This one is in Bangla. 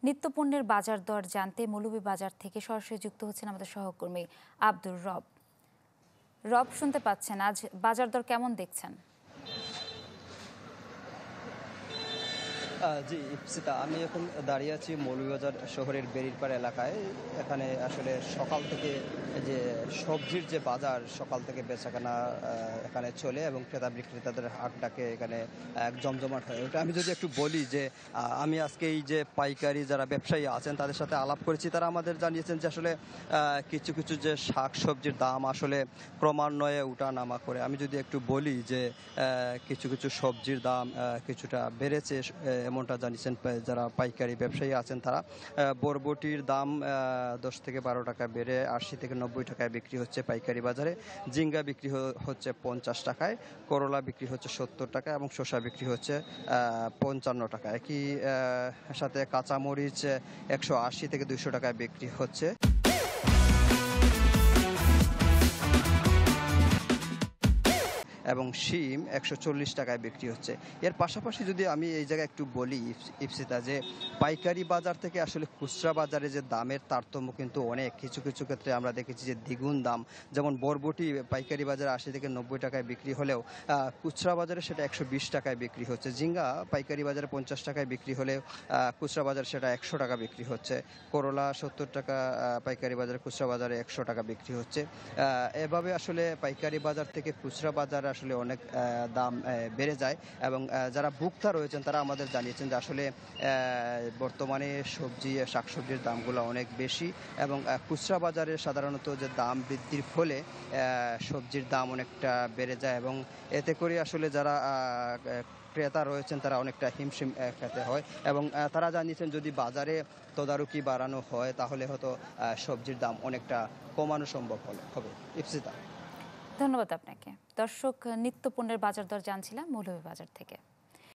নিত্যপণ্যের বাজার দর জানতে মৌলভীবাজার থেকে সরাসরি যুক্ত হচ্ছেন আমাদের সহকর্মী আব্দুর রব। রব, শুনতে পাচ্ছেন? আজ বাজার দর কেমন দেখছেন? জি ইপসিতা, আমি এখন দাঁড়িয়ে আছি মৌলভীবাজার শহরের বেরিরপাড় এলাকায়। এখানে আসলে সকাল থেকে যে সবজির যে বাজার, সকাল থেকে বেচাকেনা এখানে চলে এবং ক্রেতা বিক্রেতাদের হাট ডাকে এখানে এক জমজমাট হয় ওটা। আমি যদি একটু বলি যে আমি আজকে এই যে পাইকারি যারা ব্যবসায়ী আছেন তাদের সাথে আলাপ করেছি, তারা আমাদের জানিয়েছেন যে আসলে কিছু কিছু যে শাক সবজির দাম আসলে ক্রমান্বয়ে উঠানামা করে। আমি যদি একটু বলি যে কিছু কিছু সবজির দাম কিছুটা বেড়েছে, এমনটা জানিয়েছেন যারা পাইকারি ব্যবসায়ী আছেন তারা। বরবটির দাম 10 থেকে 12 টাকা বেড়ে 80 থেকে 90 টাকায় বিক্রি হচ্ছে পাইকারি বাজারে। ঝিঙ্গা বিক্রি হচ্ছে 50 টাকায়, করলা বিক্রি হচ্ছে 70 টাকা এবং শসা বিক্রি হচ্ছে 55 টাকা। একই সাথে কাঁচামরিচ 180 থেকে 200 টাকায় বিক্রি হচ্ছে। এবং শিম 140 টাকায় বিক্রি হচ্ছে। এর পাশাপাশি যদি আমি এই জায়গায় একটু বলি ইপসিতা, যে পাইকারি বাজার থেকে আসলে খুচরা বাজারে যে দামের তারতম্য কিন্তু অনেক। কিছু কিছু ক্ষেত্রে আমরা দেখেছি যে দ্বিগুণ দাম। যেমন বরবটি পাইকারি বাজারে 80 থেকে 90 টাকায় বিক্রি হলেও খুচরা বাজারে সেটা 120 টাকায় বিক্রি হচ্ছে। ঝিঙ্গা পাইকারি বাজারে 50 টাকায় বিক্রি হলেও খুচরা বাজারে সেটা 100 টাকা বিক্রি হচ্ছে। করলা 70 টাকা পাইকারি বাজারে, খুচরা বাজারে 100 টাকা বিক্রি হচ্ছে। এভাবে আসলে পাইকারি বাজার থেকে খুচরা বাজারে আসলে অনেক দাম বেড়ে যায়। এবং যারা ভোক্তা রয়েছেন তারা আমাদের জানিয়েছেন যে আসলে বর্তমানে সবজি শাকসবজির দামগুলো অনেক বেশি এবং খুচরা বাজারে সাধারণত যে দাম বৃদ্ধির ফলে সবজির দাম অনেকটা বেড়ে যায় এবং এতে করে আসলে যারা ক্রেতা রয়েছেন তারা অনেকটা হিমশিম খেতে হয়। এবং তারা জানিয়েছেন যদি বাজারে তদারকি বাড়ানো হয় তাহলে হয়তো সবজির দাম অনেকটা কমানো সম্ভব হবে। ইপসিতা, ধন্যবাদ আপনাকে। দর্শক, নিত্যপণ্যের বাজার দর জানছিলাম মৌলভীবাজার থেকে।